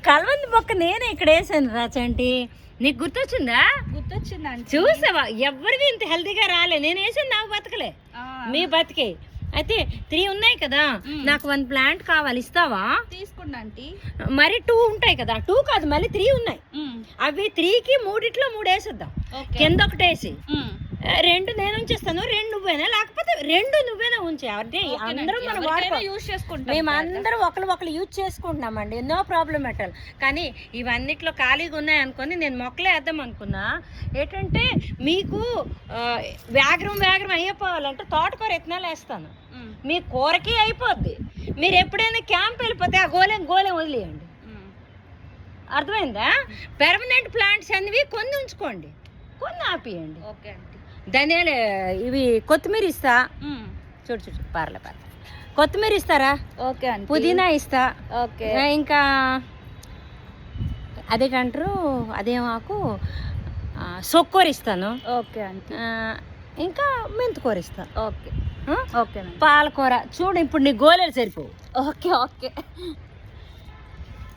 కలవంది మొక్క నేనే ఇక్కడ వేసాను రా చంటి. నీకు గుర్తొచ్చిందా? గుర్తొచ్చిందండి. చూసావా, ఎవరివి ఇంత హెల్తీగా రాలే. నేను వేసాను, నాకు బతకలే, మీ బతికే. అయితే 3 ఉన్నాయి కదా, నాకు 1 ప్లాంట్ కావాలి, ఇస్తావా? తీసుకున్నా ఆంటీ. మరి 2 ఉంటాయి కదా, 2 కాదు మళ్ళీ 3 ఉన్నాయి. అవి 3కి 3 వేసేద్దాం. కింద ఒకటి వేసి 2 నేను ఉంచేస్తాను, 2 నువ్వేనా, లేకపోతే 2 నువ్వేనా ఉంచే. అదే అందరం మనం యూజ్ చేసుకుంటాం. మేము అందరం ఒకళ్ళు యూజ్ చేసుకుంటున్నామండి, నో ప్రాబ్లం అట్ ఆల్. కానీ ఇవన్నిట్లో ఖాళీగా ఉన్నాయి అనుకొని నేను మొక్కలే వేద్దాం అనుకున్నా. ఏంటంటే మీకు వేగరం అయిపోవాలంటే తోటకూర విత్తనాలు వేస్తాను. మీ కూరకి అయిపోద్ది. మీరు ఎప్పుడైనా క్యాంప్ వెళ్ళిపోతే ఆ గోలెం వదిలేయండి. అర్థమైందా? పెర్మనెంట్ ప్లాంట్స్ అనేవి కొన్ని ఉంచుకోండి, కొన్ని ఆపియండి. ఓకే అండి. ధనియాలు ఇవి కొత్తిమీర ఇస్తా. చూడు పర్లే కొత్తిమీర ఇస్తారా? ఓకే అండి. పుదీనా ఇస్తా. ఓకే. ఇంకా అదేంటారు, అదేమాకు సొక్కూర ఇస్తాను. ఓకే అండి. ఇంకా మెంతికూర ఇస్తాను. ఓకే. ఓకే. పాలకూర చూడు, ఇప్పుడు నీ గోళీలు సరిపోవు. ఓకే.